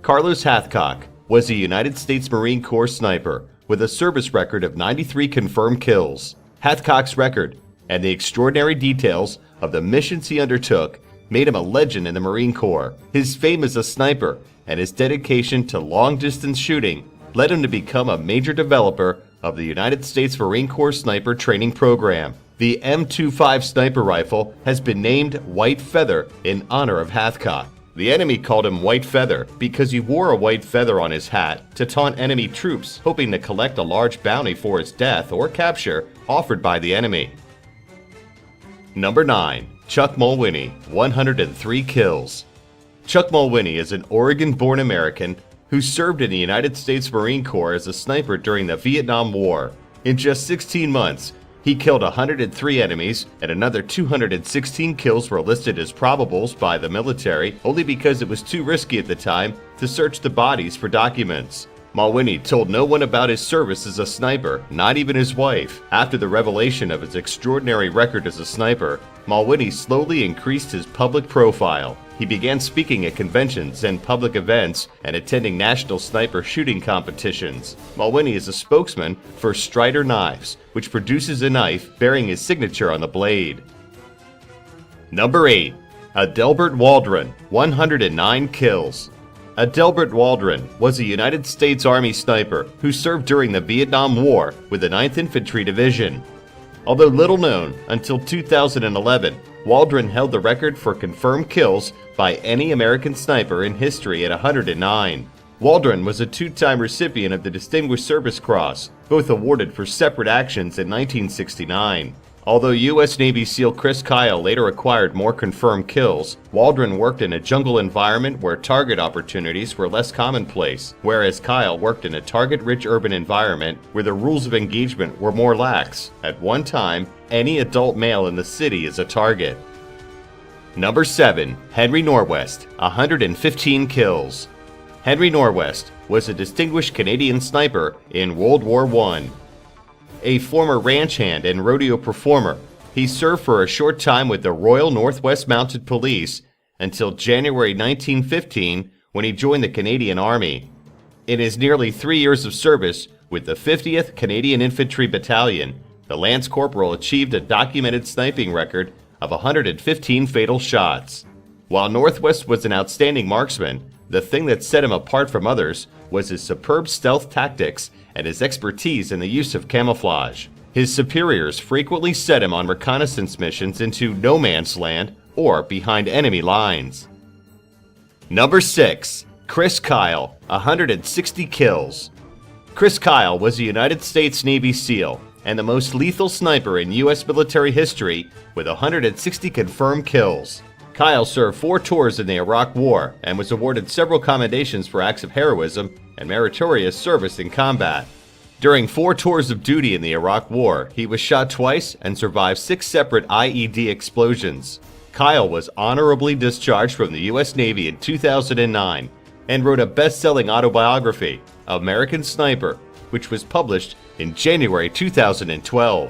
Carlos Hathcock was a United States Marine Corps sniper with a service record of 93 confirmed kills. Hathcock's record and the extraordinary details of the missions he undertook made him a legend in the Marine Corps. His fame as a sniper and his dedication to long-distance shooting led him to become a major developer of the United States Marine Corps Sniper Training Program. The M25 sniper rifle has been named White Feather in honor of Hathcock. The enemy called him White Feather because he wore a white feather on his hat to taunt enemy troops, hoping to collect a large bounty for his death or capture offered by the enemy. Number 9. Chuck Mulwiney, 103 kills. Chuck Mulwiney is an Oregon-born American who served in the United States Marine Corps as a sniper during the Vietnam War. In just 16 months, he killed 103 enemies, and another 216 kills were listed as probables by the military only because it was too risky at the time to search the bodies for documents. Mulwiney told no one about his service as a sniper, not even his wife. After the revelation of his extraordinary record as a sniper, Mulwiney slowly increased his public profile. He began speaking at conventions and public events and attending national sniper shooting competitions. Mulwiney is a spokesman for Strider Knives, which produces a knife bearing his signature on the blade. Number 8. Adelbert Waldron, 109 kills. Adelbert Waldron was a United States Army sniper who served during the Vietnam War with the 9th Infantry Division. Although little known, until 2011, Waldron held the record for confirmed kills by any American sniper in history at 109. Waldron was a two-time recipient of the Distinguished Service Cross, both awarded for separate actions in 1969. Although U.S. Navy SEAL Chris Kyle later acquired more confirmed kills, Waldron worked in a jungle environment where target opportunities were less commonplace, whereas Kyle worked in a target-rich urban environment where the rules of engagement were more lax. At one time, any adult male in the city is a target. Number 7. Henry Norwest, 115 kills. Henry Norwest was a distinguished Canadian sniper in World War I. A former ranch hand and rodeo performer, he served for a short time with the Royal Northwest Mounted Police until January 1915 when he joined the Canadian Army. In his nearly 3 years of service with the 50th Canadian Infantry Battalion, the Lance Corporal achieved a documented sniping record of 115 fatal shots. While Northwest was an outstanding marksman, the thing that set him apart from others was his superb stealth tactics and his expertise in the use of camouflage. His superiors frequently set him on reconnaissance missions into no man's land or behind enemy lines. Number 6. Chris Kyle, 160 kills. Chris Kyle was a United States Navy SEAL and the most lethal sniper in U.S. military history with 160 confirmed kills. Kyle served 4 tours in the Iraq War and was awarded several commendations for acts of heroism and meritorious service in combat. During 4 tours of duty in the Iraq War, he was shot twice and survived 6 separate IED explosions. Kyle was honorably discharged from the U.S. Navy in 2009 and wrote a best-selling autobiography, American Sniper, which was published in January 2012.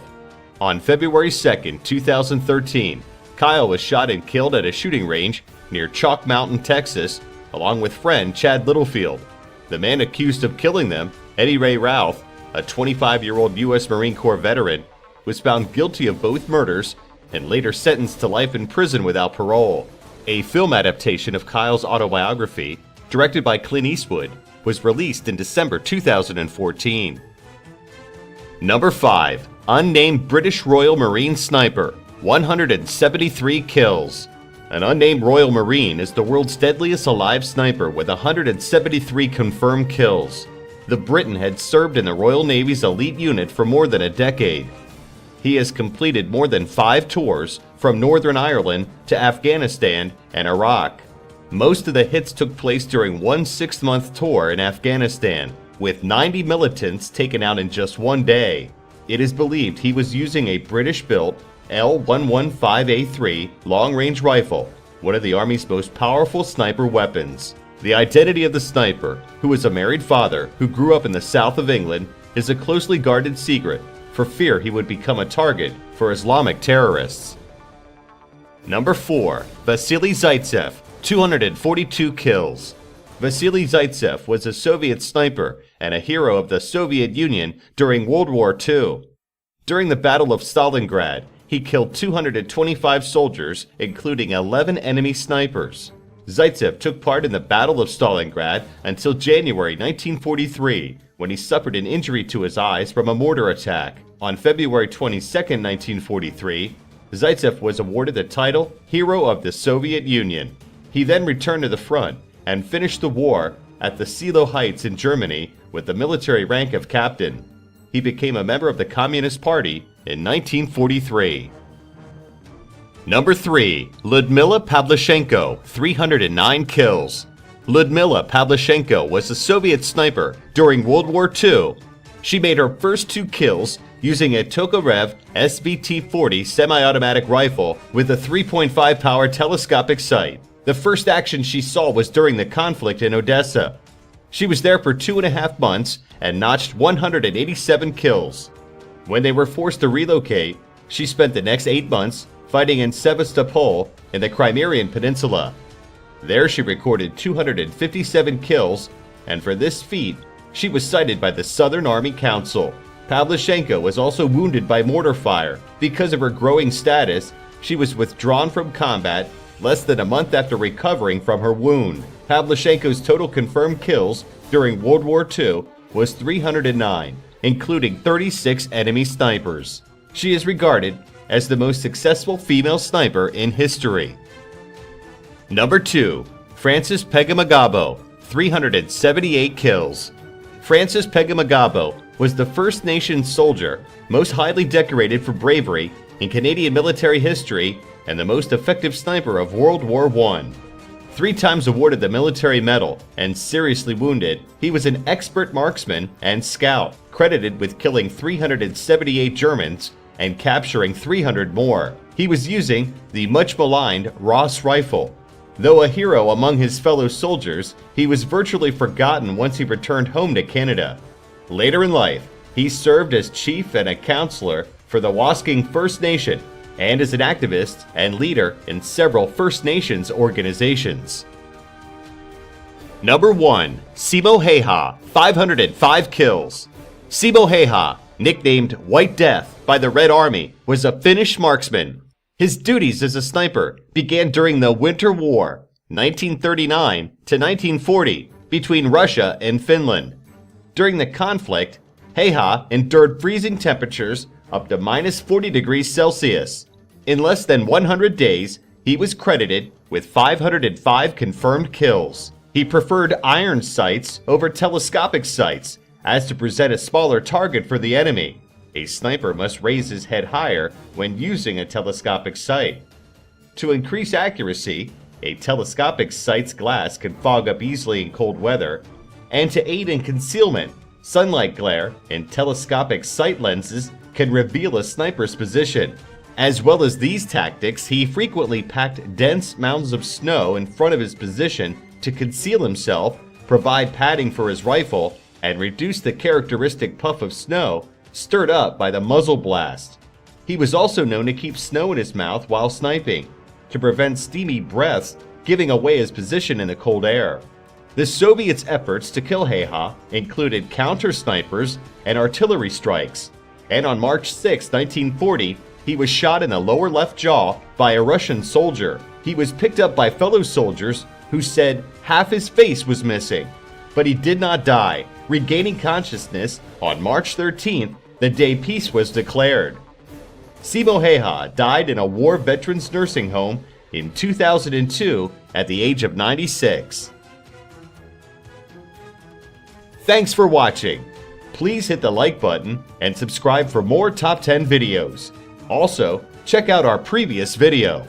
On February 2, 2013, Kyle was shot and killed at a shooting range near Chalk Mountain, Texas, along with friend Chad Littlefield. The man accused of killing them, Eddie Ray Routh, a 25-year-old U.S. Marine Corps veteran, was found guilty of both murders and later sentenced to life in prison without parole. A film adaptation of Kyle's autobiography, directed by Clint Eastwood, was released in December 2014. Number 5. Unnamed British Royal Marine Sniper, 173 kills. An unnamed Royal Marine is the world's deadliest alive sniper with 173 confirmed kills. The Briton had served in the Royal Navy's elite unit for more than a decade. He has completed more than 5 tours from Northern Ireland to Afghanistan and Iraq. Most of the hits took place during one 6-month tour in Afghanistan, with 90 militants taken out in just one day. It is believed he was using a British-built L115A3 long-range rifle, one of the Army's most powerful sniper weapons. The identity of the sniper, who is a married father who grew up in the south of England, is a closely guarded secret for fear he would become a target for Islamic terrorists. Number 4. Vasily Zaitsev, 242 kills. Vasily Zaitsev was a Soviet sniper and a hero of the Soviet Union during World War II. During the Battle of Stalingrad, he killed 225 soldiers, including 11 enemy snipers. Zaitsev took part in the Battle of Stalingrad until January 1943, when he suffered an injury to his eyes from a mortar attack. On February 22, 1943, Zaitsev was awarded the title Hero of the Soviet Union. He then returned to the front and finished the war at the Seelow Heights in Germany with the military rank of captain. He became a member of the Communist Party in 1943. Number 3. Lyudmila Pavlyuchenko, 309 kills. Lyudmila Pavlyuchenko was a Soviet sniper during World War II. She made her first 2 kills using a Tokarev SVT-40 semi-automatic rifle with a 3.5 power telescopic sight. The first action she saw was during the conflict in Odessa. She was there for 2.5 months and notched 187 kills. When they were forced to relocate, she spent the next 8 months fighting in Sevastopol in the Crimean Peninsula. There she recorded 257 kills, and for this feat, she was cited by the Southern Army Council. Pavlyuchenko was also wounded by mortar fire. Because of her growing status, she was withdrawn from combat less than a month after recovering from her wound. Pavlyuchenko's total confirmed kills during World War II was 309, including 36 enemy snipers. She is regarded as the most successful female sniper in history. Number 2. Francis Pegamagabo, 378 kills. Francis Pegamagabo was the First Nations soldier most highly decorated for bravery in Canadian military history and the most effective sniper of World War I. 3 times awarded the Military Medal and seriously wounded, he was an expert marksman and scout, credited with killing 378 Germans and capturing 300 more. He was using the much-maligned Ross rifle. Though a hero among his fellow soldiers, he was virtually forgotten once he returned home to Canada. Later in life, he served as chief and a counselor for the Wasking First Nation and as an activist and leader in several First Nations organizations. Number 1. Simo Häyhä, 505 kills. Simo Häyhä, nicknamed White Death by the Red Army, was a Finnish marksman. His duties as a sniper began during the Winter War, 1939 to 1940, between Russia and Finland. During the conflict, Häyhä endured freezing temperatures up to minus 40 degrees Celsius. In less than 100 days, he was credited with 505 confirmed kills. He preferred iron sights over telescopic sights, as to present a smaller target for the enemy. A sniper must raise his head higher when using a telescopic sight. To increase accuracy, a telescopic sight's glass can fog up easily in cold weather, and to aid in concealment, sunlight glare in telescopic sight lenses can reveal a sniper's position. As well as these tactics, he frequently packed dense mounds of snow in front of his position to conceal himself, provide padding for his rifle, and reduce the characteristic puff of snow stirred up by the muzzle blast. He was also known to keep snow in his mouth while sniping, to prevent steamy breaths giving away his position in the cold air. The Soviets' efforts to kill Häyhä included counter-snipers and artillery strikes, and on March 6, 1940, he was shot in the lower left jaw by a Russian soldier. He was picked up by fellow soldiers who said half his face was missing, but he did not die, regaining consciousness on March 13th, the day peace was declared. Simo Häyhä died in a war veterans nursing home in 2002 at the age of 96. Thanks for watching. Please hit the like button and subscribe for more Top 10 videos. Also, check out our previous video.